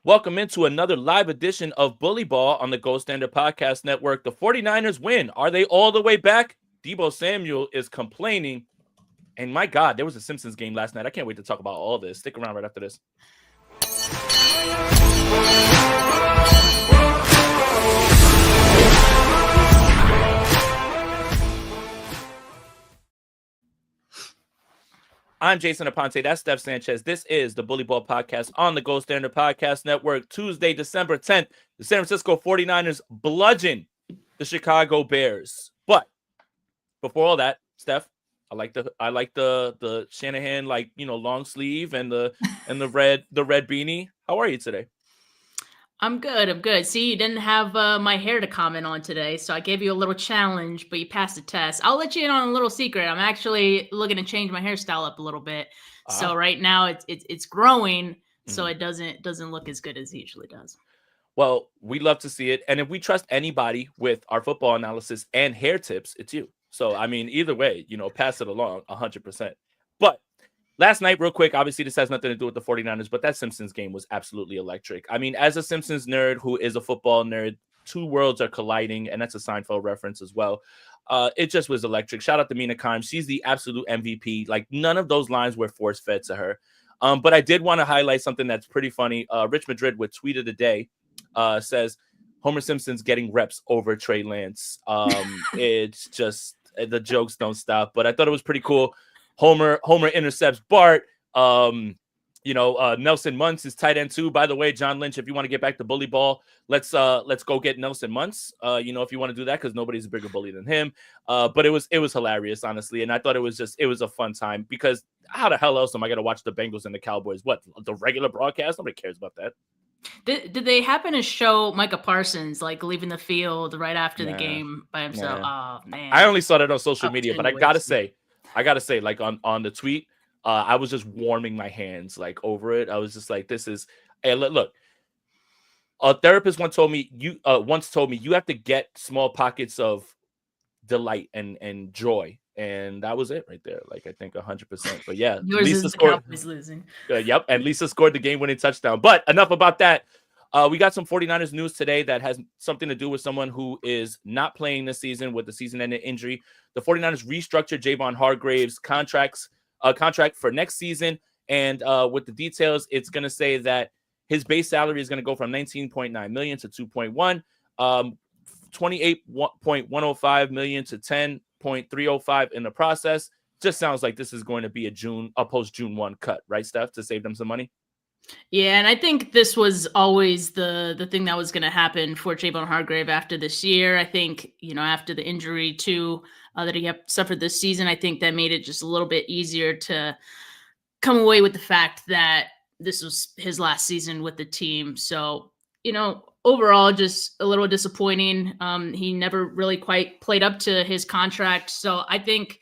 Welcome into another live edition of Bully Ball on the Gold Standard Podcast Network. The 49ers win. Are they all the way back? Deebo Samuel is complaining. And my God, there was a Simpsons game last night. I can't wait to talk about all this. Stick around right after this. I'm Jason Aponte. That's Steph Sanchez. This is the Bully Ball Podcast on the Gold Standard Podcast Network. Tuesday, December 10th, the San Francisco 49ers bludgeon the Chicago Bears. But before all that, Steph, I like the Shanahan long sleeve and the red beanie. How are you today? I'm good. See, you didn't have my hair to comment on today, so I gave you a little challenge, but you passed the test. I'll let you in on a little secret. I'm actually looking to change my hairstyle up a little bit. So right now it's growing, so it doesn't look as good as it usually does. Well, we love to see it, and if we trust anybody with our football analysis and hair tips, it's you. So I mean, either way, pass it along 100%. But last night, real quick, obviously this has nothing to do with the 49ers, but that Simpsons game was absolutely electric. I mean, as a Simpsons nerd who is a football nerd, two worlds are colliding, and that's a Seinfeld reference as well. It just was electric. Shout out to Mina Kimes. She's the absolute MVP. Like, none of those lines were force-fed to her. But I did want to highlight something that's pretty funny. Rich Madrid with Tweet of the Day says, Homer Simpson's getting reps over Trey Lance. It's just, the jokes don't stop. But I thought it was pretty cool. Homer intercepts Bart. Nelson Muntz is tight end too. By the way, John Lynch, if you want to get back to bully ball, let's go get Nelson Muntz. If you want to do that, because nobody's a bigger bully than him. But it was hilarious, honestly, and I thought it was a fun time, because how the hell else am I gonna watch the Bengals and the Cowboys? What, the regular broadcast? Nobody cares about that. Did they happen to show Micah Parsons leaving the field right after the game by himself? Yeah. Oh man, I only saw that on social media, but I gotta say, like on the tweet, I was just warming my hands over it. I was just like, this is, hey, look. A therapist once told me you have to get small pockets of delight and joy, and that was it right there. I think 100%. But yeah, Lisa scored. Cowboys losing. Yep, and Lisa scored the game-winning touchdown. But enough about that. We got some 49ers news today that has something to do with someone who is not playing this season with the season-ending injury. The 49ers restructured Javon Hargrave's contract for next season. And with the details, it's going to say that his base salary is going to go from $19.9 million to $2.1, $28.105 million to $10.305 in the process. Just sounds like this is going to be a post-June 1 cut, right, Steph, to save them some money? Yeah, and I think this was always the thing that was going to happen for Javon Hargrave after this year. I think, after the injury too that he suffered this season, I think that made it just a little bit easier to come away with the fact that this was his last season with the team. So, overall, just a little disappointing. He never really quite played up to his contract. So I think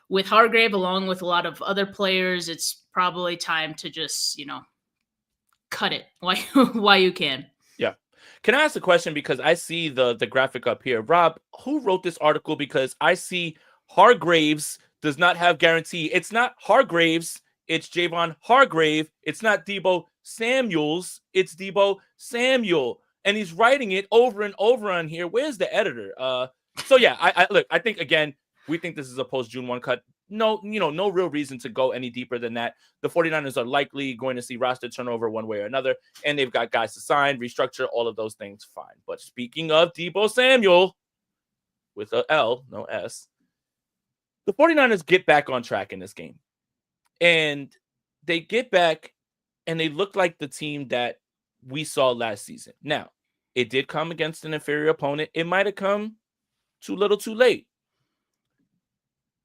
with Hargrave, along with a lot of other players, it's probably time to just, cut it while you can. Yeah. Can I ask a question? Because I see the graphic up here. Rob, who wrote this article? Because I see Hargraves does not have guarantee. It's not Hargraves. It's Javon Hargrave. It's not Deebo Samuels. It's Deebo Samuel. And he's writing it over and over on here. Where's the editor? So yeah, I think, again, we think this is a post-June 1 cut. No real reason to go any deeper than that. The 49ers are likely going to see roster turnover one way or another, and they've got guys to sign, restructure, all of those things, fine. But speaking of Deebo Samuel, with a L, no S, the 49ers get back on track in this game. And they get back, and they look like the team that we saw last season. Now, it did come against an inferior opponent. It might have come too little too late.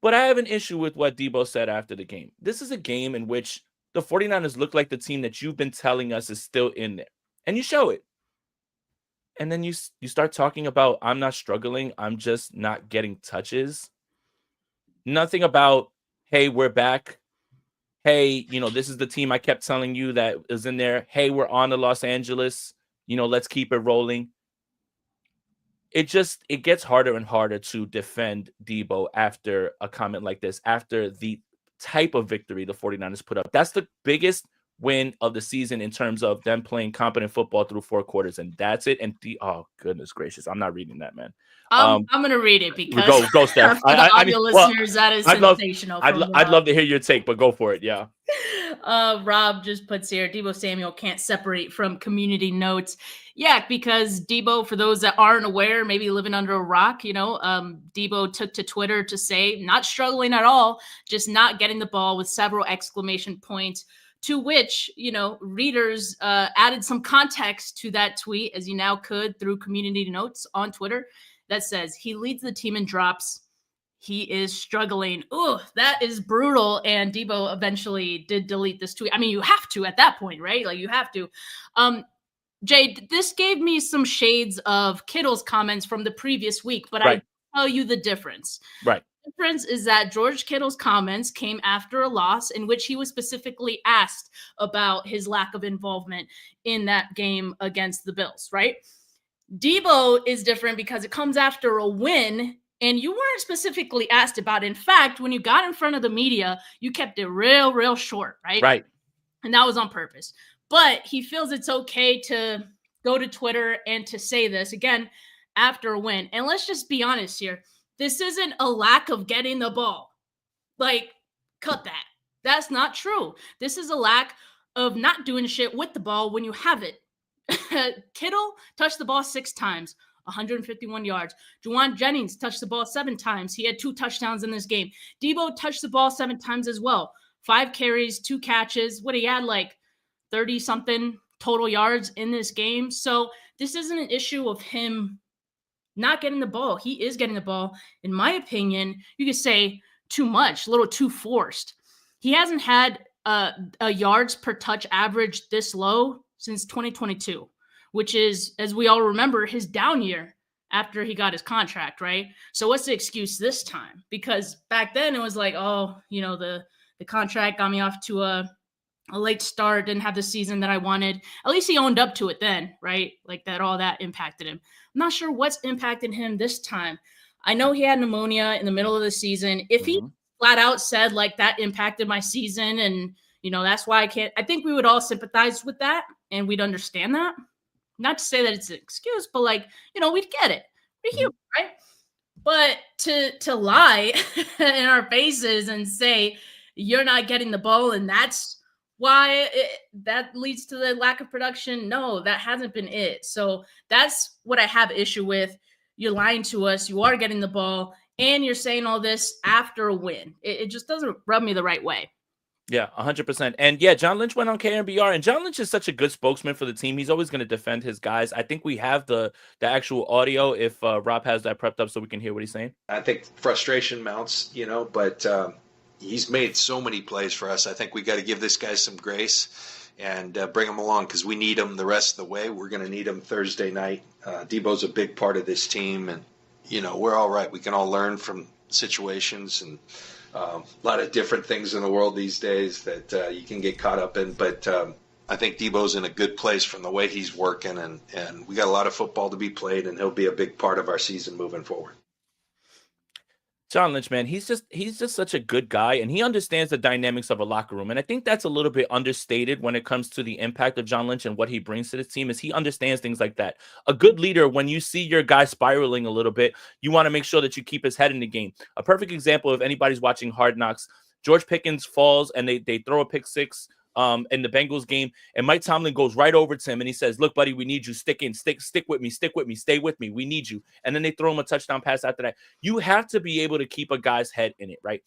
But I have an issue with what Deebo said after the game. This is a game in which the 49ers look like the team that you've been telling us is still in there. And you show it. And then you start talking about, I'm not struggling, I'm just not getting touches. Nothing about, hey, we're back. Hey, this is the team I kept telling you that is in there. Hey, we're on to Los Angeles. Let's keep it rolling. It gets harder and harder to defend Deebo after a comment like this, after the type of victory the 49ers put up. That's the biggest win of the season in terms of them playing competent football through 4 quarters, and that's it. And oh goodness gracious, I'm not reading that, man. I'm gonna read it because go, Steph. for the audio listeners, that is sensational. I'd love to hear your take, but go for it. Yeah. Rob just puts here, Deebo Samuel can't separate from community notes. Yeah, because Deebo, for those that aren't aware, maybe living under a rock, Deebo took to Twitter to say, not struggling at all, just not getting the ball with several exclamation points. To which, readers added some context to that tweet, as you now could through community notes on Twitter, that says he leads the team in drops. He is struggling. Oh, that is brutal. And Deebo eventually did delete this tweet. I mean, you have to at that point, right? Like, you have to. Jay, this gave me some shades of Kittle's comments from the previous week, but right. I tell you the difference. Right. The difference is that George Kittle's comments came after a loss in which he was specifically asked about his lack of involvement in that game against the Bills, right? Deebo is different because it comes after a win and you weren't specifically asked about it. In fact, when you got in front of the media, you kept it real short, right? Right. And that was on purpose. But he feels it's okay to go to Twitter and to say this, again, after a win. And let's just be honest here. This isn't a lack of getting the ball. Like, cut that. That's not true. This is a lack of not doing shit with the ball when you have it. Kittle touched the ball 6 times, 151 yards. Juwan Jennings touched the ball 7 times. He had 2 touchdowns in this game. Deebo touched the ball 7 times as well. 5 carries, 2 catches. What he had, like 30-something total yards in this game. So this isn't an issue of him not getting the ball. He is getting the ball. In my opinion, you could say too much, a little too forced. He hasn't had a yards per touch average this low since 2022, which is, as we all remember, his down year after he got his contract, right? So what's the excuse this time? Because back then it was like, the contract got me off to a late start, didn't have the season that I wanted. At least he owned up to it then, right? Like that, all that impacted him. I'm not sure what's impacted him this time. I know he had pneumonia in the middle of the season. If he flat out said like that impacted my season and, that's why I think we would all sympathize with that and we'd understand that. Not to say that it's an excuse, but we'd get it. We're human, right? But to lie in our faces and say you're not getting the ball and that's why that leads to the lack of production. No, that hasn't been it. So that's what I have issue with. You're lying to us. You are getting the ball and you're saying all this after a win. It just doesn't rub me the right way. Yeah, 100%. And yeah, John Lynch went on KNBR, and John Lynch is such a good spokesman for the team. He's always going to defend his guys. I think we have the actual audio if Rob has that prepped up so we can hear what he's saying. I think frustration mounts, but he's made so many plays for us. I think we got to give this guy some grace and bring him along because we need him the rest of the way. We're going to need him Thursday night. Deebo's a big part of this team, and, we're all right. We can all learn from situations and a lot of different things in the world these days that you can get caught up in. But I think Deebo's in a good place from the way he's working, and we got a lot of football to be played, and he'll be a big part of our season moving forward. John Lynch, man, he's just such a good guy, and he understands the dynamics of a locker room. And I think that's a little bit understated when it comes to the impact of John Lynch and what he brings to the team is he understands things like that. A good leader, when you see your guy spiraling a little bit, you want to make sure that you keep his head in the game. A perfect example, if anybody's watching Hard Knocks, George Pickens falls and they throw a pick six in the Bengals game, and Mike Tomlin goes right over to him and he says, "Look, buddy, we need you. Stick with me, stay with me. We need you." And then they throw him a touchdown pass after that. You have to be able to keep a guy's head in it, right?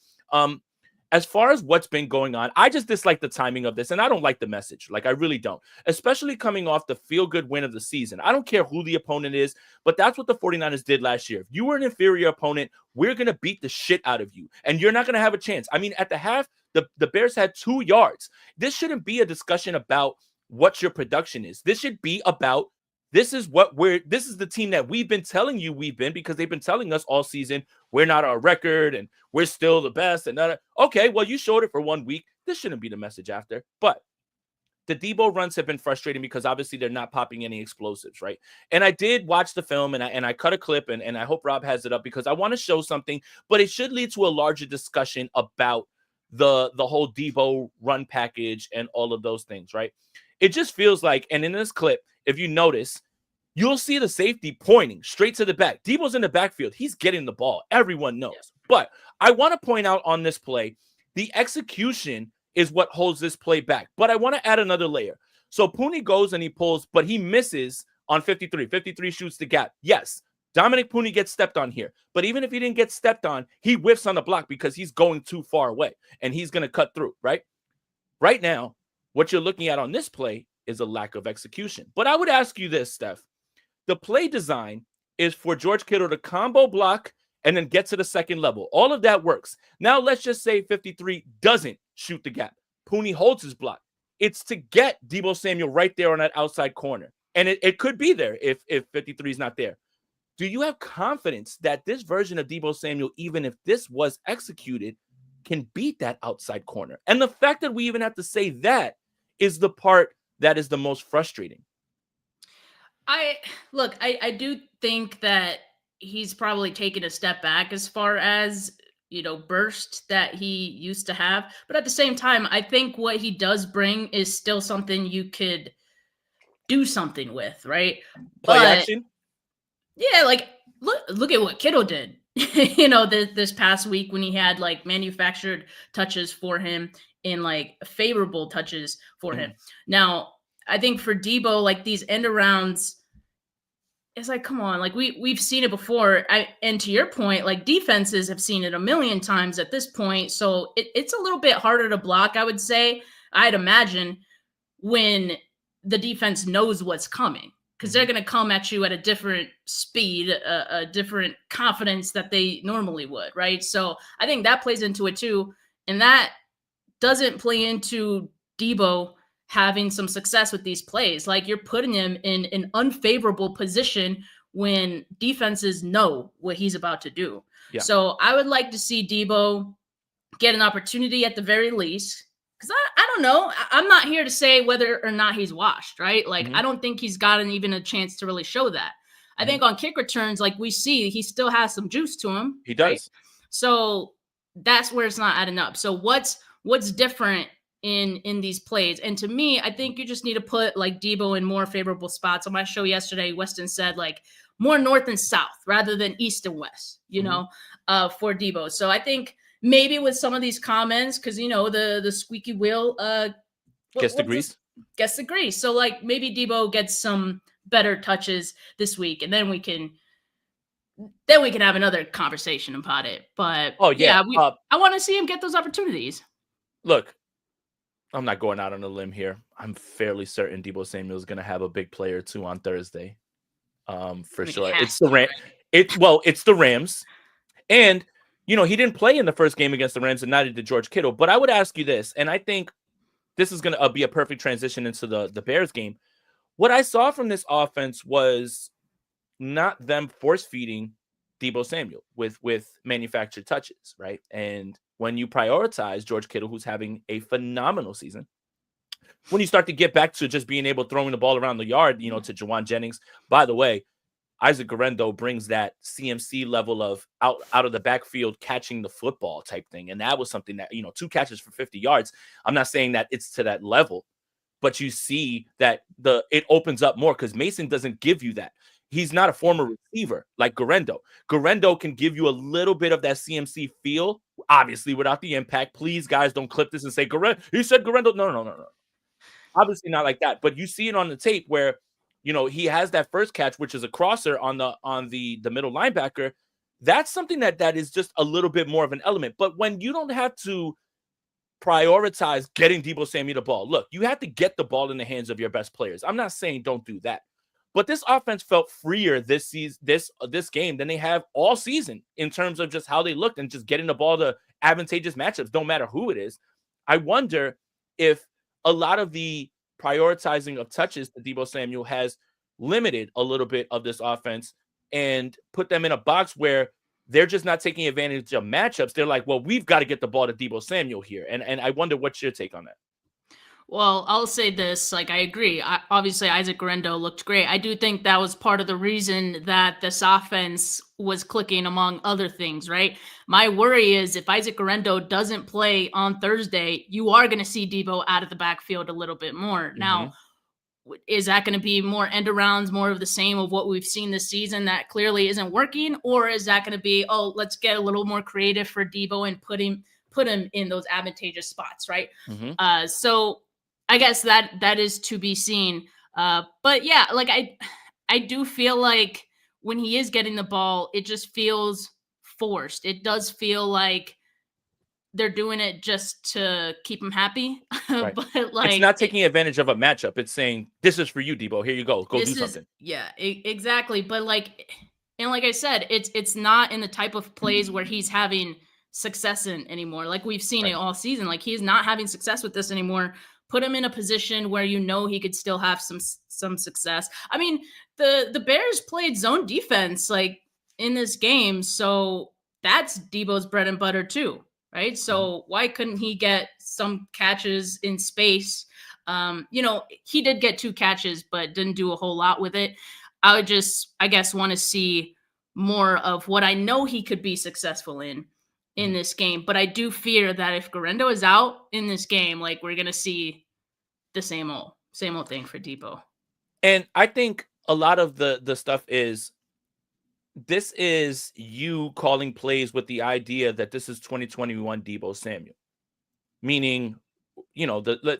As far as what's been going on, I just dislike the timing of this, and I don't like the message. Like, I really don't, especially coming off the feel-good win of the season. I don't care who the opponent is, but that's what the 49ers did last year. If you were an inferior opponent, we're going to beat the shit out of you, and you're not going to have a chance. I mean, at the half, the Bears had 2 yards. This shouldn't be a discussion about what your production is. This should be about this is the team that we've been telling you because they've been telling us all season we're not our record and we're still the best. And okay, well, you showed it for 1 week. This shouldn't be the message after. But the Deebo runs have been frustrating because obviously they're not popping any explosives, right? And I did watch the film and I cut a clip and I hope Rob has it up because I want to show something, but it should lead to a larger discussion about the whole Deebo run package and all of those things, right? It just feels like, and in this clip, if you notice, you'll see the safety pointing straight to the back. Deebo's in the backfield. He's getting the ball. Everyone knows. Yeah. But I want to point out on this play, the execution is what holds this play back. But I want to add another layer. So Pooney goes and he pulls, but he misses on 53. 53 shoots the gap. Yes, Dominic Pooney gets stepped on here. But even if he didn't get stepped on, he whiffs on the block because he's going too far away and he's going to cut through, right? Right now, what you're looking at on this play is a lack of execution. But I would ask you this, Steph. The play design is for George Kittle to combo block and then get to the second level. All of that works. Now let's just say 53 doesn't shoot the gap. Pooney holds his block. It's to get Deebo Samuel right there on that outside corner. And it could be there if 53 is not there. Do you have confidence that this version of Deebo Samuel, even if this was executed, can beat that outside corner? And the fact that we even have to say that is the part that is the most frustrating. I do think that he's probably taken a step back as far as, burst that he used to have. But at the same time, I think what he does bring is still something you could do something with, right? Play action? Yeah, like look at what Kittle did, this past week when he had like manufactured touches for him and like favorable touches for him. Now, I think for Deebo, like these end arounds, it's like, come on, like we've seen it before. And to your point, like defenses have seen it a million times at this point. So it's a little bit harder to block, I would say. I'd imagine when the defense knows what's coming, because they're going to come at you at a different speed, a different confidence that they normally would, right? So I think that plays into it too. And that doesn't play into Deebo having some success with these plays. Like you're putting him in an unfavorable position when defenses know what he's about to do. Yeah. So I would like to see Deebo get an opportunity at the very least. Because I don't know. I'm not here to say whether or not he's washed, right? Like, I don't think he's gotten even a chance to really show that. I think on kick returns, like we see, he still has some juice to him. He does. Right? So that's where it's not adding up. So what's different in these plays? And to me, I think you just need to put like Deebo in more favorable spots. On my show yesterday, Weston said like more north and south rather than east and west, for Deebo. So I think maybe with some of these comments, because the squeaky wheel gets the grease. Gets the grease. So like maybe Deebo gets some better touches this week, and then we can have another conversation about it. But I want to see him get those opportunities. Look, I'm not going out on a limb here. I'm fairly certain Deebo Samuel is going to have a big play or two on Thursday, for sure. It's the Rams, and he didn't play in the first game against the Rams, and neither did George Kittle. But I would ask you this, and I think this is going to be a perfect transition into the Bears game. What I saw from this offense was not them force-feeding Deebo Samuel with manufactured touches, right? And when you prioritize George Kittle, who's having a phenomenal season, when you start to get back to just being able to throwing the ball around the yard, to Jawan Jennings. By the way, Isaac Guerrero brings that CMC level of out of the backfield catching the football type thing. And that was something that, 2 catches for 50 yards. I'm not saying that it's to that level, but you see that it opens up more because Mason doesn't give you that. He's not a former receiver like Guerrero. Guerrero can give you a little bit of that CMC feel, obviously without the impact. Please, guys, don't clip this and say, he said Guerrero. No. Obviously not like that. But you see it on the tape where, he has that first catch, which is a crosser on the middle linebacker. That's something that is just a little bit more of an element. But when you don't have to prioritize getting Deebo Samuel the ball, look, you have to get the ball in the hands of your best players. I'm not saying don't do that. But this offense felt freer this season, this game than they have all season in terms of just how they looked and just getting the ball to advantageous matchups, no matter who it is. I wonder if a lot of the prioritizing of touches that Deebo Samuel has limited a little bit of this offense and put them in a box where they're just not taking advantage of matchups. They're like, well, we've got to get the ball to Deebo Samuel here. And I wonder what's your take on that? Well, I'll say this, like I agree. Obviously, Isaac Guerrero looked great. I do think that was part of the reason that this offense was clicking, among other things, right? My worry is if Isaac Guerrero doesn't play on Thursday, you are going to see Deebo out of the backfield a little bit more. Mm-hmm. Now, is that going to be more end arounds, more of the same of what we've seen this season that clearly isn't working? Or is that going to be, oh, let's get a little more creative for Deebo and put him in those advantageous spots, right? Mm-hmm. So I guess that is to be seen. But yeah, like I do feel like when he is getting the ball, it just feels forced. It does feel like they're doing it just to keep him happy. Right. But like, it's not taking advantage of a matchup. It's saying, this is for you, Deebo. Here you go. Go do something. Yeah, exactly. But like, and like I said, it's not in the type of plays where he's having success in anymore. Like we've seen it all season. Like he's not having success with this anymore. Put him in a position where you know he could still have some success. I mean, the Bears played zone defense like in this game, so that's Deebo's bread and butter too, right? So why couldn't he get some catches in space? He did get 2 catches, but didn't do a whole lot with it. I guess, want to see more of what I know he could be successful in this game. But I do fear that if Guerrero is out in this game, like we're going to see the same old thing for Deebo. And I think a lot of the stuff is, this is you calling plays with the idea that this is 2021 Deebo Samuel. Meaning,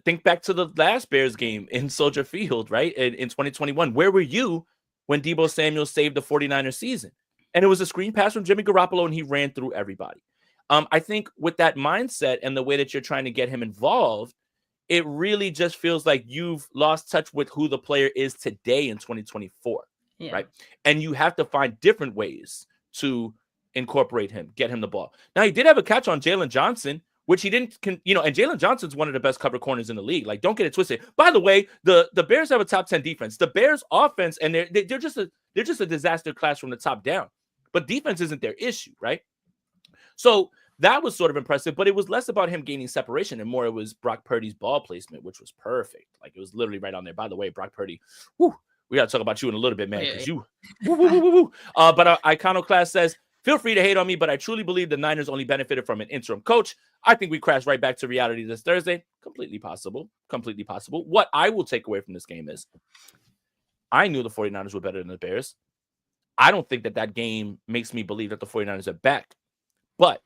think back to the last Bears game in Soldier Field, right? In 2021, where were you when Deebo Samuel saved the 49ers season? And it was a screen pass from Jimmy Garoppolo, and he ran through everybody. I think with that mindset and the way that you're trying to get him involved, it really just feels like you've lost touch with who the player is today in 2024, right? And you have to find different ways to incorporate him, get him the ball. Now, he did have a catch on Jalen Johnson, which he didn't, and Jalen Johnson's one of the best cover corners in the league. Like, don't get it twisted. By the way, the Bears have a top 10 defense. The Bears offense, and they're just a disaster class from the top down. But defense isn't their issue, right? So that was sort of impressive, but it was less about him gaining separation and more it was Brock Purdy's ball placement, which was perfect. Like, it was literally right on there. By the way, Brock Purdy, we got to talk about you in a little bit, man, because But Iconoclast says, feel free to hate on me, but I truly believe the Niners only benefited from an interim coach. I think we crashed right back to reality this Thursday. Completely possible. What I will take away from this game is I knew the 49ers were better than the Bears. I don't think that game makes me believe that the 49ers are back. But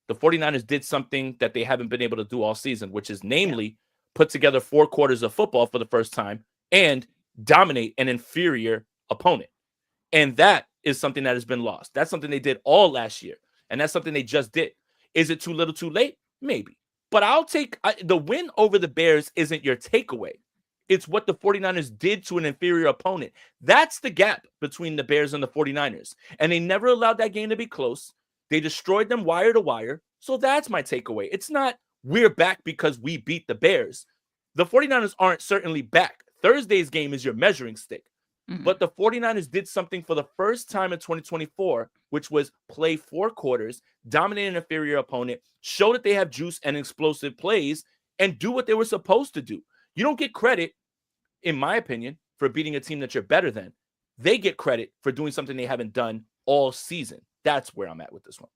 the 49ers did something that they haven't been able to do all season, which is namely put together 4 quarters of football for the first time and dominate an inferior opponent. And that is something that has been lost. That's something they did all last year. And that's something they just did. Is it too little too late? Maybe. But I'll take the win over the Bears isn't your takeaway. It's what the 49ers did to an inferior opponent. That's the gap between the Bears and the 49ers. And they never allowed that game to be close. They destroyed them wire to wire. So that's my takeaway. It's not we're back because we beat the Bears. The 49ers aren't certainly back. Thursday's game is your measuring stick. But the 49ers did something for the first time in 2024, which was play 4 quarters, dominate an inferior opponent, show that they have juice and explosive plays, and do what they were supposed to do. You don't get credit, in my opinion, for beating a team that you're better than. They get credit for doing something they haven't done all season. That's where I'm at with this one.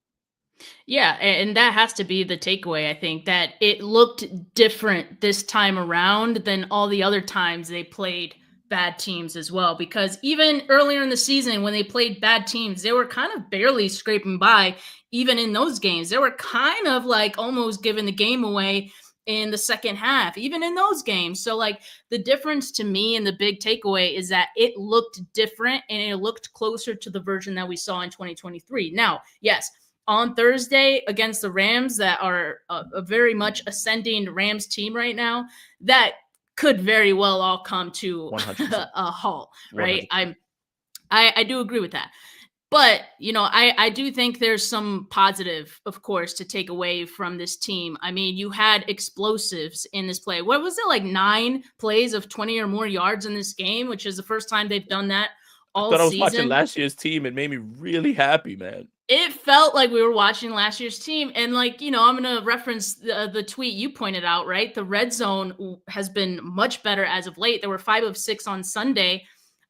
Yeah, and that has to be the takeaway, I think, that it looked different this time around than all the other times they played bad teams as well, because even earlier in the season when they played bad teams, they were kind of barely scraping by. Even in those games, they were kind of like almost giving the game away in the second half, even in those games. So like the difference to me and the big takeaway is that it looked different and it looked closer to the version that we saw in 2023. Now, yes, on Thursday against the Rams, that are a very much ascending Rams team right now, that could very well all come to a halt, right? 100%. I do agree with that. But, I do think there's some positive, of course, to take away from this team. I mean, you had explosives in this play. What was it, like 9 plays of 20 or more yards in this game, which is the first time they've done that all season. I was watching last year's team. It made me really happy, man. It felt like we were watching last year's team. And I'm going to reference the tweet you pointed out, right? The red zone has been much better as of late. There were 5 of 6 on Sunday.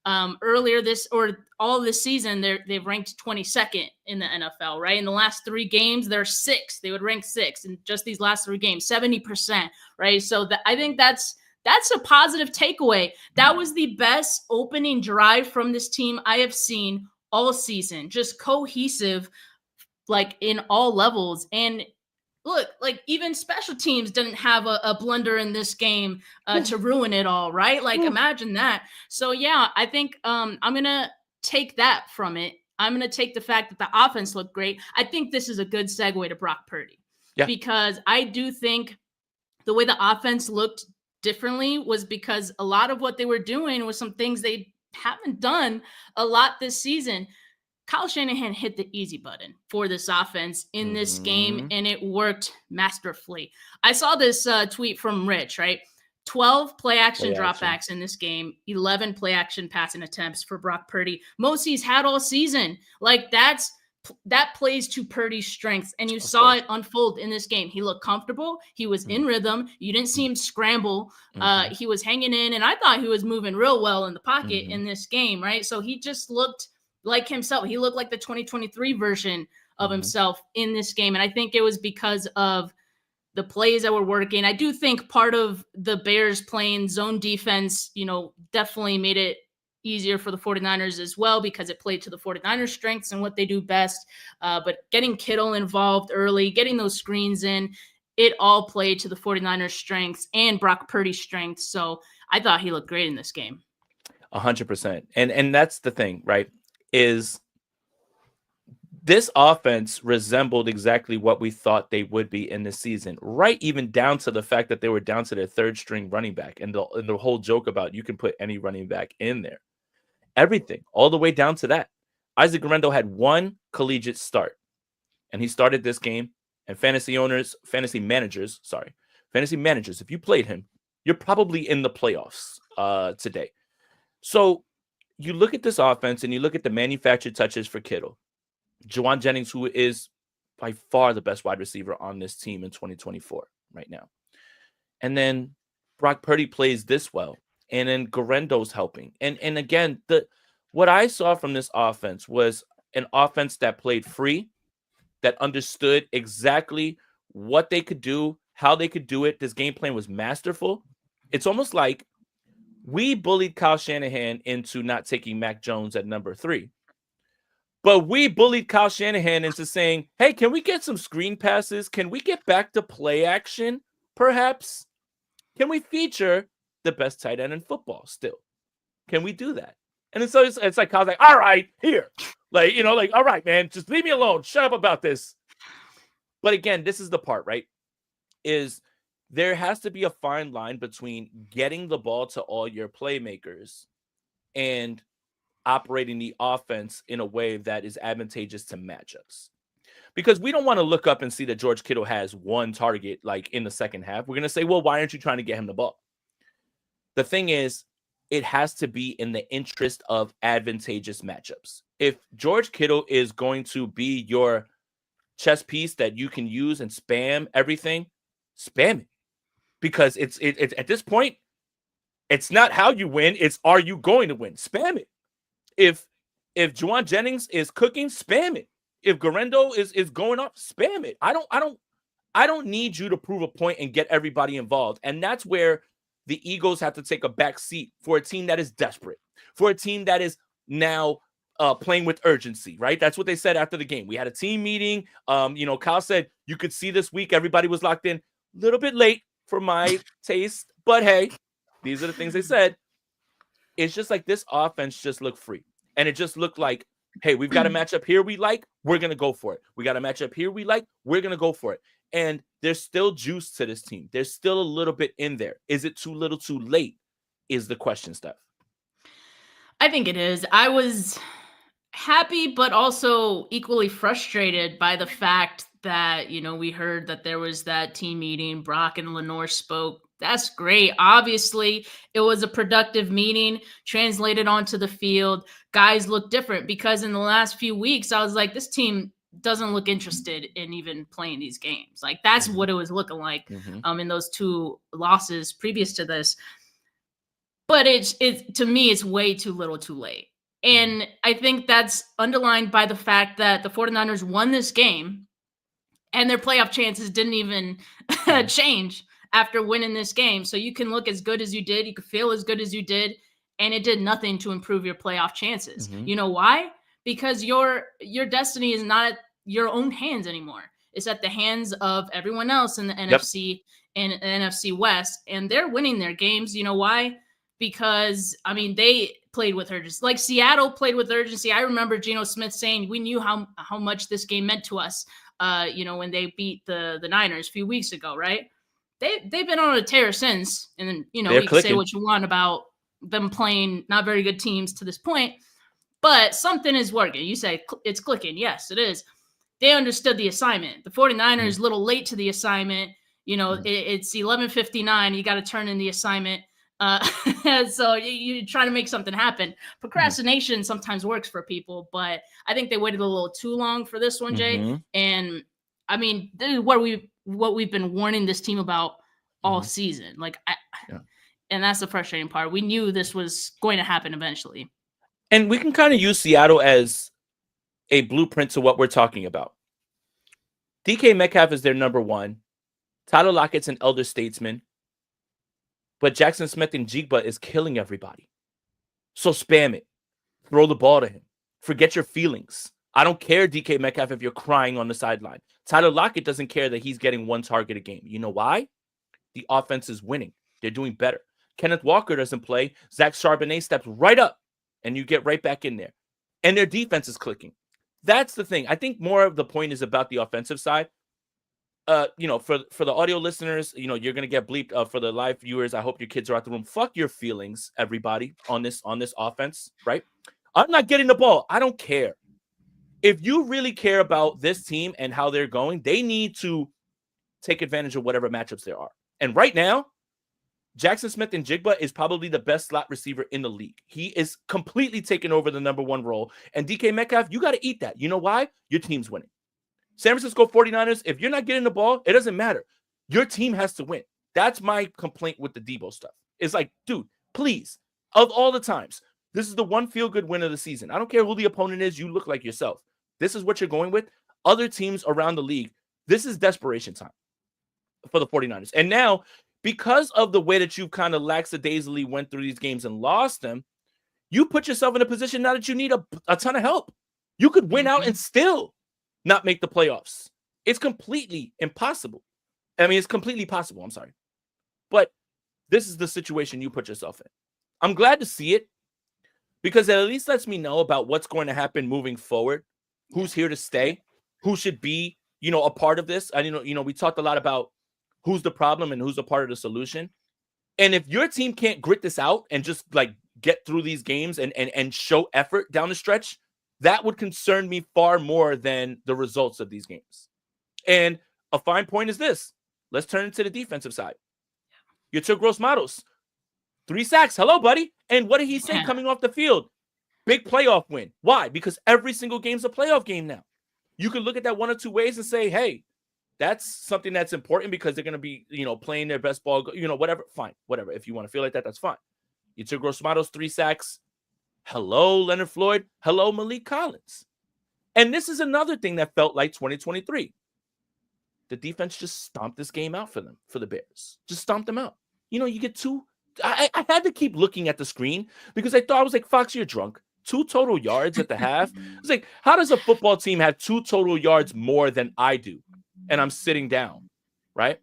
Earlier this or all this season, they've ranked 22nd in the NFL, right? In the last 3 games, they're 6th. They would rank 6th in just these last 3 games, 70%, right? So I think that's a positive takeaway. That was the best opening drive from this team I have seen all season. Just cohesive, like in all levels. And look, like even special teams didn't have a blunder in this game to ruin it all, right? Like imagine that. So yeah, I think I'm gonna take that from it. I'm gonna take the fact that the offense looked great. I think this is a good segue to Brock Purdy. Yeah. Because I do think the way the offense looked differently was because a lot of what they were doing was some things they haven't done a lot this season. Kyle Shanahan hit the easy button for this offense in this game, and it worked masterfully. I saw this tweet from Rich, right? 12 play action dropbacks in this game, 11 play action passing attempts for Brock Purdy. Most he's had all season. Like that plays to Purdy's strengths, and you saw it unfold in this game. He looked comfortable. He was in rhythm. You didn't see him scramble. He was hanging in, and I thought he was moving real well in the pocket in this game, right? So he just looked like himself. He looked like the 2023 version of himself in this game. And I think it was because of the plays that were working. I do think part of the Bears playing zone defense, definitely made it easier for the 49ers as well, because it played to the 49ers strengths and what they do best. But getting Kittle involved early, getting those screens in, it all played to the 49ers strengths and Brock Purdy's strengths. So I thought he looked great in this game. 100%. And that's the thing, right? Is this offense resembled exactly what we thought they would be in this season, right? Even down to the fact that they were down to their 3rd string running back, and the whole joke about you can put any running back in there. Everything, all the way down to that. Isaac Guerendo had 1 collegiate start, and he started this game. And fantasy managers, if you played him, you're probably in the playoffs today. So you look at this offense and you look at the manufactured touches for Kittle. Javon Jennings, who is by far the best wide receiver on this team in 2024 right now. And then Brock Purdy plays this well. And then Guerendo's helping. And again, what I saw from this offense was an offense that played free, that understood exactly what they could do, how they could do it. This game plan was masterful. It's almost like we bullied Kyle Shanahan into not taking Mac Jones at number 3. But we bullied Kyle Shanahan into saying, hey, can we get some screen passes? Can we get back to play action, perhaps? Can we feature the best tight end in football still? Can we do that? And so it's like Kyle's like, all right, here. All right, man, just leave me alone. Shut up about this. But again, this is the part, right? Is there has to be a fine line between getting the ball to all your playmakers and operating the offense in a way that is advantageous to matchups. Because we don't want to look up and see that George Kittle has 1 target like in the second half. We're going to say, well, why aren't you trying to get him the ball? The thing is, it has to be in the interest of advantageous matchups. If George Kittle is going to be your chess piece that you can use and spam everything, spam it. Because it's at this point, it's not how you win, it's are you going to win? Spam it. If Javon Jennings is cooking, spam it. If Guerendo is going up, spam it. I don't need you to prove a point and get everybody involved. And that's where the Eagles have to take a back seat for a team that is desperate, for a team that is now playing with urgency, right? That's what they said after the game. We had a team meeting. Kyle said you could see this week everybody was locked in. A little bit late for my taste, but hey, these are the things they said. It's just like this offense just looked free. And it just looked like, hey, we've got a matchup here we like, we're going to go for it. We got a matchup here we like, we're going to go for it. And there's still juice to this team. There's still a little bit in there. Is it too little too late is the question, Steph. I think it is. I was happy, but also equally frustrated by the fact that, we heard that there was that team meeting. Brock and Lenore spoke. That's great. Obviously, it was a productive meeting, translated onto the field. Guys look different because in the last few weeks, I was like, this team doesn't look interested in even playing these games. Like that's what it was looking like in those 2 losses previous to this. But it's to me, it's way too little too late. And I think that's underlined by the fact that the 49ers won this game and their playoff chances didn't even change after winning this game. So you can look as good as you did, you could feel as good as you did, and it did nothing to improve your playoff chances. You know why? Because your destiny is not at your own hands anymore. It's at the hands of everyone else in the NFC and NFC West, and they're winning their games. You know why? Because I mean, they played with urgency. Like Seattle played with urgency. I remember Geno Smith saying, "We knew how much this game meant to us." When they beat the Niners a few weeks ago, right? They've been on a tear since, and then you can say what you want about them playing not very good teams to this point, but something is working. You say it's clicking. Yes, it is. They understood the assignment. The 49ers a little late to the assignment. It's 11:59. You got to turn in the assignment. So you try to make something happen. Procrastination sometimes works for people, but I think they waited a little too long for this one, Jay. And I mean, this is what we've been warning this team about all season. And that's the frustrating part. We knew this was going to happen eventually. And we can kind of use Seattle as a blueprint to what we're talking about. DK Metcalf is their number one. Tyler Lockett's an elder statesman. But Jackson Smith-Njigba is killing everybody. So spam it. Throw the ball to him. Forget your feelings. I don't care, DK Metcalf, if you're crying on the sideline. Tyler Lockett doesn't care that he's getting one target a game. You know why? The offense is winning. They're doing better. Kenneth Walker doesn't play. Zach Charbonnet steps right up, and you get right back in there. And their defense is clicking. That's the thing. I think more of the point is about the offensive side. For the audio listeners, you're going to get bleeped. For the live viewers, I hope your kids are out the room. Fuck your feelings, everybody, on this offense, right? I'm not getting the ball. I don't care. If you really care about this team and how they're going, they need to take advantage of whatever matchups there are. And right now, Jackson Smith-Njigba is probably the best slot receiver in the league. He is completely taking over the number one role. And DK Metcalf, you got to eat that. You know why? Your team's winning. San Francisco 49ers, if you're not getting the ball, it doesn't matter. Your team has to win. That's my complaint with the Deebo stuff. It's like, dude, please, of all the times, this is the one feel-good win of the season. I don't care who the opponent is. You look like yourself. This is what you're going with. Other teams around the league, this is desperation time for the 49ers. And now, because of the way that you kind of lackadaisically went through these games and lost them, you put yourself in a position now that you need a ton of help. You could win out and still not make the playoffs. It's completely impossible. I mean, it's completely possible. I'm sorry. But this is the situation you put yourself in. I'm glad to see it because it at least lets me know about what's going to happen moving forward, who's here to stay, who should be, a part of this. And, we talked a lot about who's the problem and who's a part of the solution. And if your team can't grit this out and just get through these games and show effort down the stretch, that would concern me far more than the results of these games. And a fine point is this. Let's turn to the defensive side. You took Gross Matos. 3 sacks. Hello, buddy. And what did he say coming off the field? Big playoff win. Why? Because every single game's a playoff game now. You can look at that one or two ways and say, hey, that's something that's important because they're going to be, playing their best ball, whatever. Fine, whatever. If you want to feel like that, that's fine. You took Gross Matos, 3 sacks. Hello, Leonard Floyd. Hello, Malik Collins. And this is another thing that felt like 2023. The defense just stomped this game out for them, for the Bears. Just stomped them out. You get 2. I had to keep looking at the screen because I was like, Fox, you're drunk. 2 total yards at the half. I was like, how does a football team have 2 total yards more than I do? And I'm sitting down, right?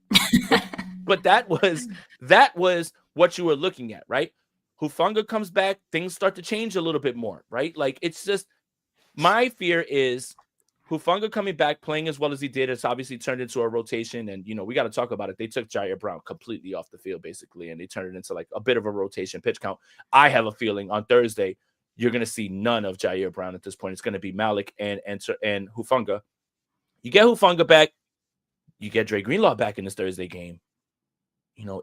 But that was what you were looking at, right? Hufanga comes back, things start to change a little bit more, right? It's just, my fear is Hufanga coming back, playing as well as he did. It's obviously turned into a rotation, and, we got to talk about it. They took Jair Brown completely off the field, basically, and they turned it into a bit of a rotation pitch count. I have a feeling on Thursday, you're going to see none of Jair Brown at this point. It's going to be Malik and Hufanga. You get Hufanga back, you get Dre Greenlaw back in this Thursday game.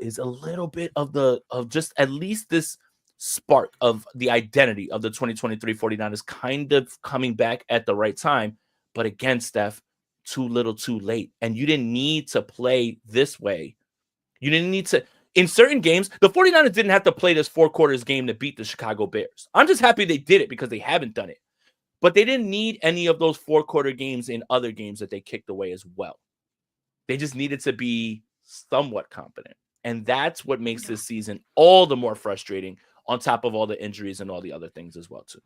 Is a little bit of just at least this spark of the identity of the 2023 49ers kind of coming back at the right time. But again, Steph, too little, too late. And you didn't need to play this way. You didn't need to. in certain games, the 49ers didn't have to play this 4 quarters game to beat the Chicago Bears. I'm just happy they did it because they haven't done it. But they didn't need any of those 4 quarter games in other games that they kicked away as well. They just needed to be somewhat competent. And that's what makes this season all the more frustrating, on top of all the injuries and all the other things as well, too.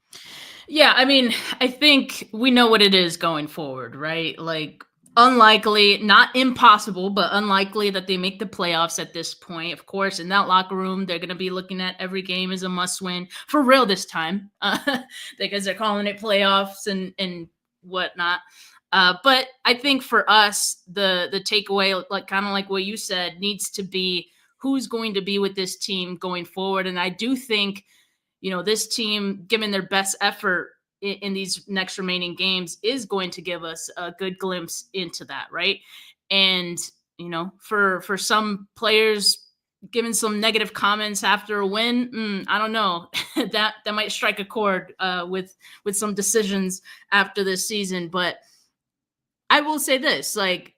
Yeah, I mean, I think we know what it is going forward, right? Like, unlikely, not impossible, but unlikely that they make the playoffs at this point. Of course, in that locker room, they're going to be looking at every game as a must-win for real this time, because they're calling it playoffs and whatnot. But I think for us, the takeaway, like kind of like what you said, needs to be who's going to be with this team going forward. And I do think, this team, given their best effort in these next remaining games, is going to give us a good glimpse into that, right? And, for some players, given some negative comments after a win, I don't know. that might strike a chord with some decisions after this season. But I will say this, like,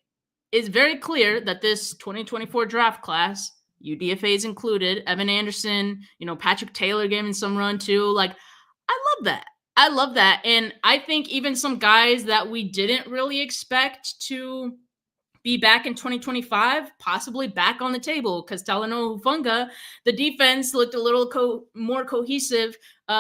it's very clear that this 2024 draft class, UDFA's included, Evan Anderson, Patrick Taylor giving some run too. Like, I love that. I love that. And I think even some guys that we didn't really expect to be back in 2025, possibly back on the table, because Talanoa Hufanga, the defense looked a little more cohesive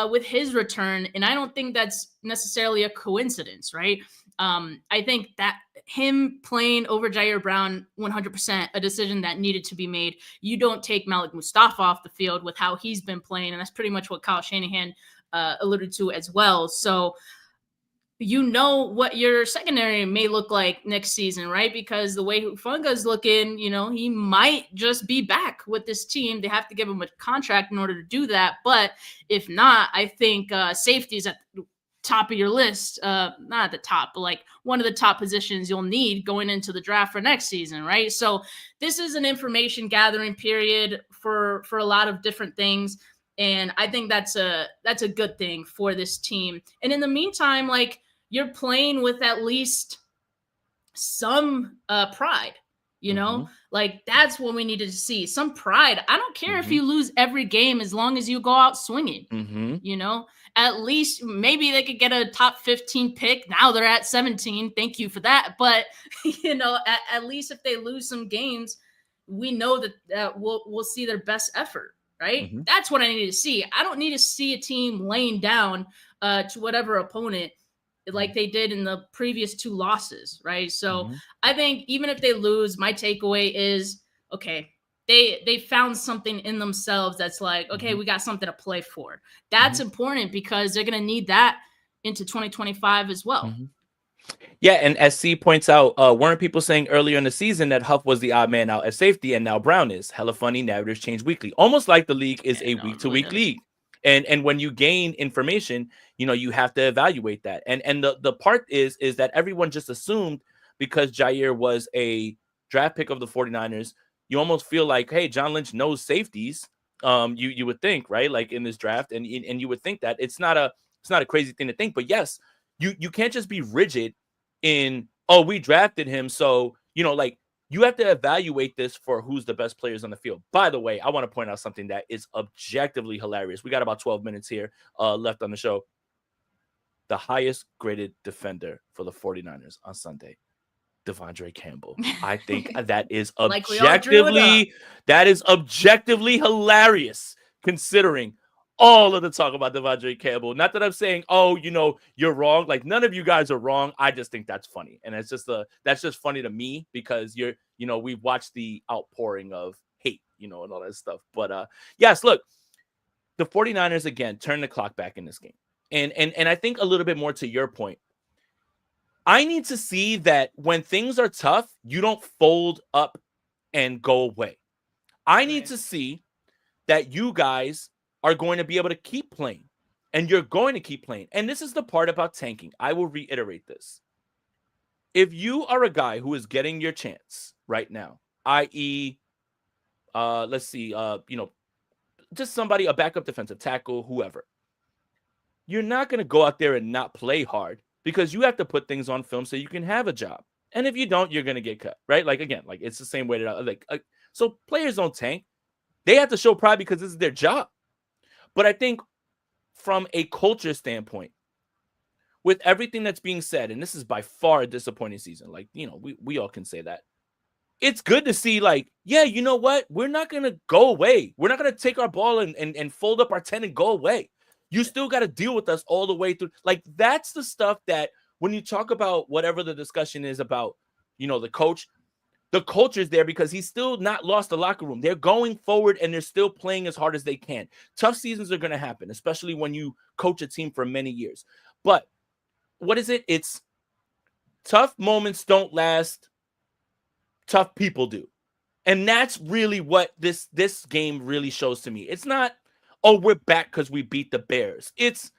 with his return. And I don't think that's necessarily a coincidence, right? I think that him playing over Jair Brown, 100%, a decision that needed to be made. You don't take Malik Mustafa off the field with how he's been playing, and that's pretty much what Kyle Shanahan alluded to as well. So what your secondary may look like next season, right? Because the way Hufanga's looking, he might just be back with this team. They have to give him a contract in order to do that. But if not, I think safety is at the top of your list, not at the top, but like one of the top positions you'll need going into the draft for next season, right? So this is an information gathering period for a lot of different things, and I think that's a good thing for this team. And in the meantime, like, you're playing with at least some pride, like that's what we needed to see, some pride. I don't care if you lose every game as long as you go out swinging. At least maybe they could get a top 15 pick. Now they're at 17. Thank you for that. But, at least if they lose some games, we know that we'll see their best effort, right? That's what I need to see. I don't need to see a team laying down to whatever opponent like they did in the previous 2 losses, right? So I think even if they lose, my takeaway is, okay, they found something in themselves that's like, okay, we got something to play for. That's important because they're going to need that into 2025 as well. Yeah, and as C points out, weren't people saying earlier in the season that Huff was the odd man out at safety, and now Brown is? Hella funny, narratives change weekly. Almost like the league is a week-to-week league. And when you gain information, you have to evaluate that. And the part is that everyone just assumed because Jair was a draft pick of the 49ers, you almost feel like, hey, John Lynch knows safeties. You would think, right? Like in this draft, and you would think that it's not a crazy thing to think. But yes, you can't just be rigid in, oh, we drafted him, so like, you have to evaluate this for who's the best players on the field. By the way, I want to point out something that is objectively hilarious. We got about 12 minutes here left on the show. The highest graded defender for the 49ers on Sunday, Devondre Campbell. I think that is objectively hilarious, considering all of the talk about Devondre Campbell. Not that I'm saying, oh, you're wrong. Like, none of you guys are wrong. I just think that's funny. And that's just funny to me because we've watched the outpouring of hate, and all that stuff. But yes, look, the 49ers again turn the clock back in this game. And I think a little bit more to your point, I need to see that when things are tough, you don't fold up and go away. I need to see that you guys are going to be able to keep playing, and you're going to keep playing. And this is the part about tanking. I will reiterate this. If you are a guy who is getting your chance right now, i.e., let's see, just somebody, a backup defensive tackle, whoever, you're not going to go out there and not play hard because you have to put things on film so you can have a job. And if you don't, you're going to get cut, right? Like, again, like, it's the same way that so players don't tank. They have to show pride because this is their job. But I think from a culture standpoint, with everything that's being said, and this is by far a disappointing season, like, we all can say that. It's good to see, like, yeah, you know what? We're not going to go away. We're not going to take our ball and fold up our 10 and go away. You still got to deal with us all the way through. Like, that's the stuff that when you talk about whatever the discussion is about, the coach, the culture's there because he's still not lost the locker room. They're going forward and they're still playing as hard as they can. Tough seasons are going to happen, especially when you coach a team for many years. But what is it? It's tough moments don't last. Tough people do. And that's really what this game really shows to me. It's not, oh, we're back because we beat the Bears. It's,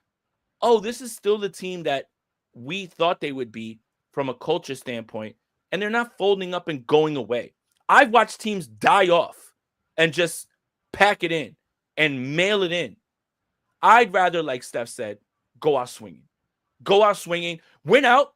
oh, this is still the team that we thought they would be from a culture standpoint, and they're not folding up and going away. I've watched teams die off and just pack it in and mail it in. I'd rather, like Steph said, go out swinging. Go out swinging, win out,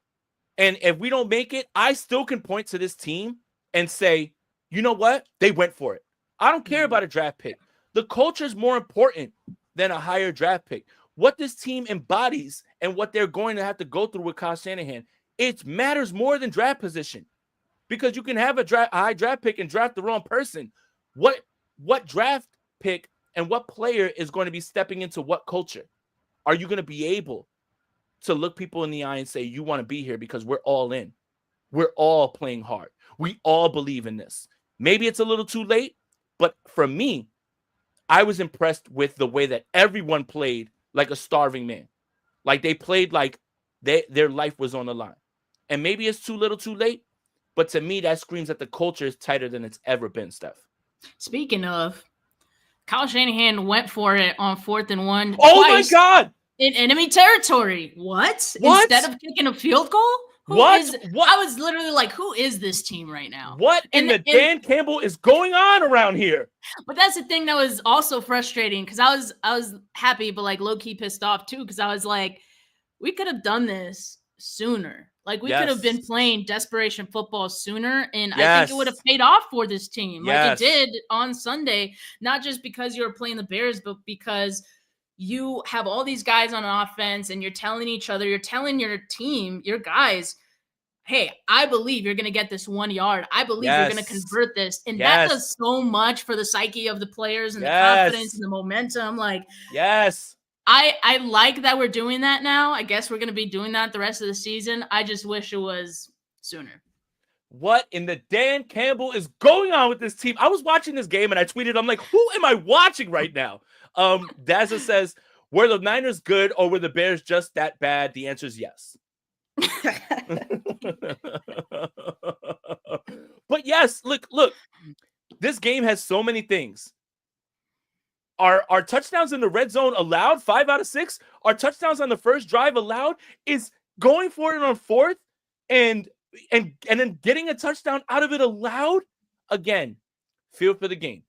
and if we don't make it, I still can point to this team and say, you know what? They went for it. I don't care about a draft pick. The culture is more important than a higher draft pick. What this team embodies and what they're going to have to go through with Kyle Shanahan, it matters more than draft position, because you can have a high draft pick and draft the wrong person. What draft pick and what player is going to be stepping into what culture? Are you going to be able to look people in the eye and say, you want to be here because we're all in? We're all playing hard. We all believe in this. Maybe it's a little too late, but for me, I was impressed with the way that everyone played like a starving man. Like they played like their life was on the line. And maybe it's too little too late, but to me, that screams that the culture is tighter than it's ever been, Steph. Speaking of, Kyle Shanahan went for it on 4th and 1. Oh my God! In enemy territory. What? Instead of kicking a field goal? What? I was literally like, who is this team right now? What Dan Campbell is going on around here? But that's the thing that was also frustrating, because I was happy, but like low-key pissed off too, because I was like, we could have done this sooner. Like we could have been playing desperation football sooner, and I think it would have paid off for this team. Like it did on Sunday, not just because you were playing the Bears, but because you have all these guys on offense and you're telling each other, you're telling your team, your guys, hey, I believe you're going to get this 1 yard. I believe you're going to convert this. And that does so much for the psyche of the players and the confidence and the momentum. Like, I like that we're doing that now. I guess we're going to be doing that the rest of the season. I just wish it was sooner. What in the Dan Campbell is going on with this team? I was watching this game and I tweeted, I'm like, who am I watching right now? Daza says, were the Niners good or were the Bears just that bad? The answer is yes. But yes, look, this game has so many things. Are touchdowns in the red zone allowed? 5 out of 6. Are touchdowns on the first drive allowed? Is going for it on 4th and then getting a touchdown out of it allowed? Again, feel for the game.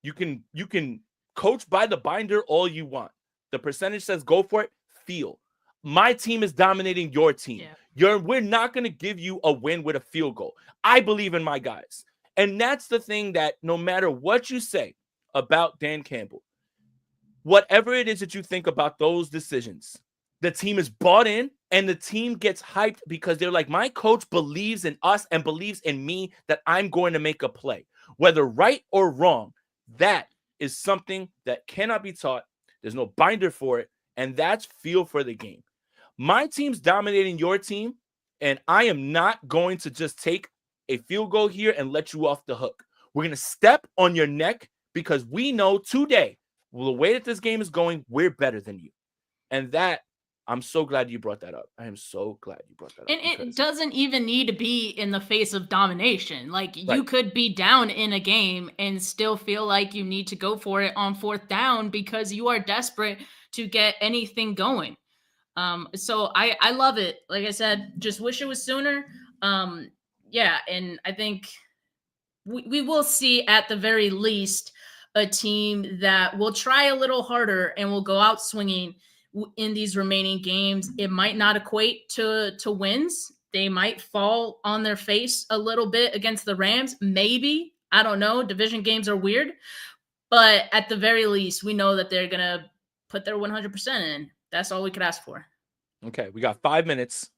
You can coach by the binder all you want. The percentage says go for it. Feel. My team is dominating your team. Yeah. We're not going to give you a win with a field goal. I believe in my guys. And that's the thing, that no matter what you say about Dan Campbell, whatever it is that you think about those decisions, the team is bought in and the team gets hyped because they're like, my coach believes in us and believes in me that I'm going to make a play. Whether right or wrong, that is something that cannot be taught. There's no binder for it. And that's feel for the game. My team's dominating your team, and I am not going to just take a field goal here and let you off the hook. We're going to step on your neck because we know today, the way that this game is going, we're better than you. And that, I'm so glad you brought that up. I am so glad you brought that up. And it doesn't even need to be in the face of domination. Like, you could be down in a game and still feel like you need to go for it on 4th down because you are desperate to get anything going. So I love it. Like I said, just wish it was sooner. And I think we will see at the very least a team that will try a little harder and will go out swinging in these remaining games. It might not equate to wins. They might fall on their face a little bit against the Rams. Maybe. I don't know. Division games are weird. But at the very least, we know that they're going to put their 100% in. That's all we could ask for. Okay, we got 5 minutes.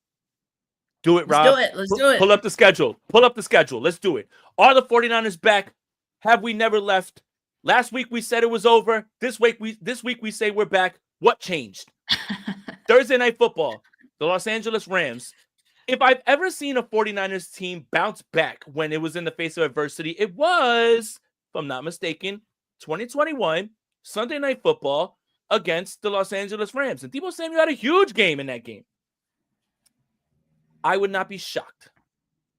Do it, Let's Rob. do it. Let's do it. Pull up the schedule. Pull up the schedule. Let's do it. Are the 49ers back? Have we never left? Last week we said it was over. This week we say we're back. What changed? Thursday Night Football. The Los Angeles Rams. If I've ever seen a 49ers team bounce back when it was in the face of adversity, it was, if I'm not mistaken, 2021 Sunday Night Football against the Los Angeles Rams. And Deebo Samuel had a huge game in that game. I would not be shocked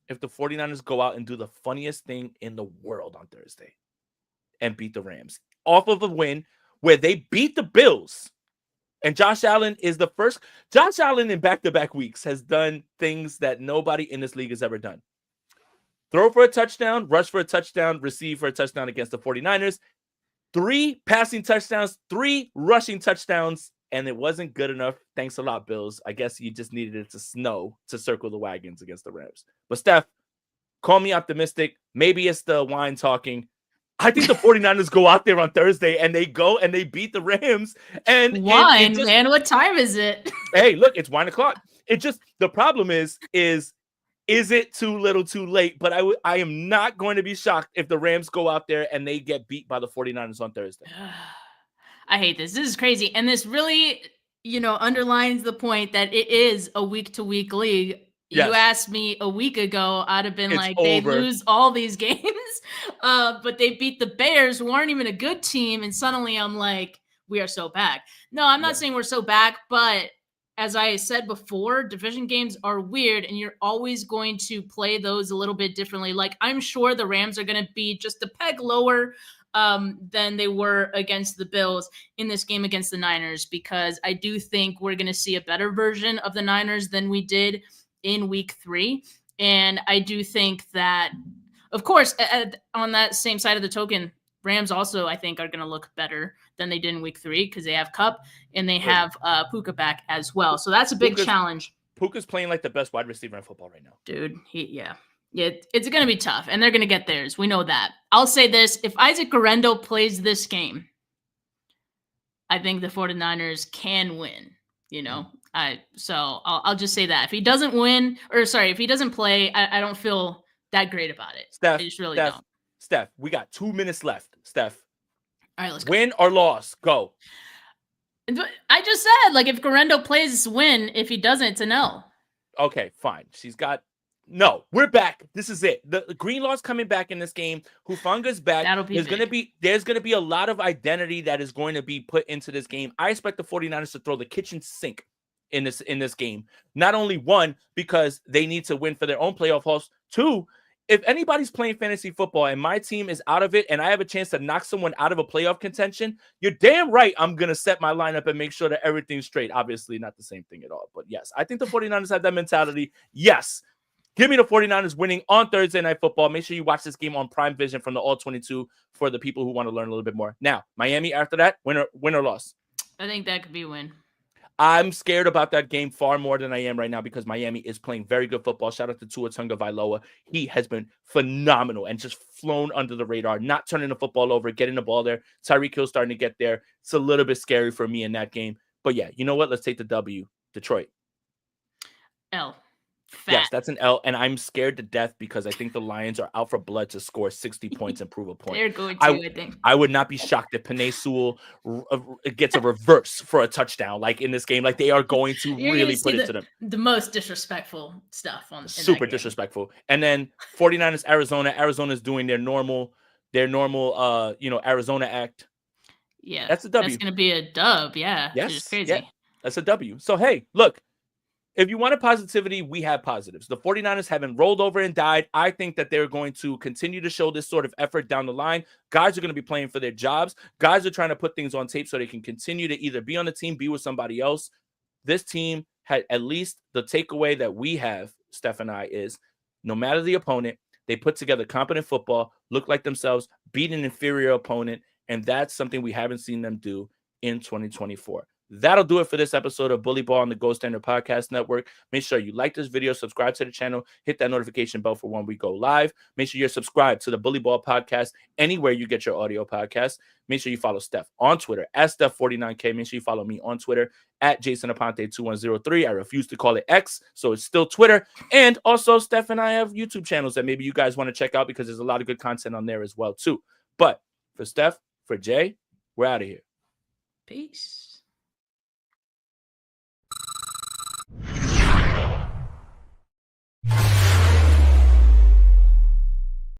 if the 49ers go out and do the funniest thing in the world on Thursday and beat the Rams off of a win where they beat the Bills. And Josh Allen is the first. Josh Allen in back-to-back weeks has done things that nobody in this league has ever done. Throw for a touchdown, rush for a touchdown, receive for a touchdown against the 49ers. 3 passing touchdowns, 3 rushing touchdowns, and it wasn't good enough. Thanks a lot, Bills. I guess you just needed it to snow to circle the wagons against the Rams. But Steph, call me optimistic. Maybe it's the wine talking. I think the 49ers go out there on Thursday and they go and they beat the Rams. And wine, man. What time is it? Hey, look, it's 1 o'clock. It just, the problem is it too little too late? But I am not going to be shocked if the Rams go out there and they get beat by the 49ers on Thursday. I hate this. This is crazy. And this really, underlines the point that it is a week-to-week league. Yes. You asked me a week ago, I'd have been they lose all these games. But they beat the Bears, who aren't even a good team. And suddenly I'm like, we are so back. No, I'm not saying we're so back. But as I said before, division games are weird. And you're always going to play those a little bit differently. Like, I'm sure the Rams are going to be just a peg lower than they were against the Bills in this game against the Niners. Because I do think we're going to see a better version of the Niners than we did in week 3. And I do think that, of course, on that same side of the token, Rams also, I think, are going to look better than they did in week 3 because they have Kupp and they have Puka back as well. So that's a big challenge. Puka's playing like the best wide receiver in football right now. Dude, yeah, it's going to be tough, and they're going to get theirs. We know that. I'll say this. If Isaac Guerrero plays this game, I think the 49ers can win, So I'll just say that. If he doesn't if he doesn't play, I don't feel that great about it. Steph, I just really don't. Steph, we got 2 minutes left. Steph. All right, let's go. Win or loss, go. I just said, if Guerrero plays, it's a win. If he doesn't, it's a no. Okay, fine. No, we're back. This is it. The Greenlaw's coming back in this game. Hufanga's back. That'll be there's gonna be a lot of identity that is going to be put into this game. I expect the 49ers to throw the kitchen sink in this game. Not only 1, because they need to win for their own playoff hopes. 2, if anybody's playing fantasy football and my team is out of it and I have a chance to knock someone out of a playoff contention, you're damn right I'm going to set my lineup and make sure that everything's straight. Obviously, not the same thing at all. But yes, I think the 49ers have that mentality. Yes. Give me the 49ers winning on Thursday Night Football. Make sure you watch this game on Prime Vision from the All 22 for the people who want to learn a little bit more. Now, Miami after that, win or loss? I think that could be a win. I'm scared about that game far more than I am right now because Miami is playing very good football. Shout out to Tua Tagovailoa. He has been phenomenal and just flown under the radar, not turning the football over, getting the ball there. Tyreek Hill starting to get there. It's a little bit scary for me in that game. But yeah, you know what? Let's take the W. Detroit. L. Fat. Yes, that's an L, and I'm scared to death because I think the Lions are out for blood to score 60 points and prove a point. They're going to, I think. I would not be shocked if Penei Sewell gets a reverse for a touchdown, in this game. They are going to really put it to them. The most disrespectful stuff on super disrespectful. And then 49ers, Arizona. Arizona's doing their normal, Arizona act. Yeah, that's a W. That's going to be a dub. Yeah, yes, it's crazy. Yeah, that's a W. So hey, look. If you wanted positivity, we have positives. The 49ers haven't rolled over and died. I think that they're going to continue to show this sort of effort down the line. Guys are going to be playing for their jobs. Guys are trying to put things on tape so they can continue to either be on the team, be with somebody else. This team had at least the takeaway that we have, Steph and I, is no matter the opponent, they put together competent football, look like themselves, beat an inferior opponent, and that's something we haven't seen them do in 2024. That'll do it for this episode of Bully Ball on the Gold Standard Podcast Network. Make sure you like this video, subscribe to the channel, hit that notification bell for when we go live. Make sure you're subscribed to the Bully Ball Podcast anywhere you get your audio podcast. Make sure you follow Steph on Twitter at Steph49K. Make sure you follow me on Twitter at JasonAponte2103. I refuse to call it X, so it's still Twitter. And also, Steph and I have YouTube channels that maybe you guys want to check out because there's a lot of good content on there as well, too. But for Steph, for Jay, we're out of here. Peace.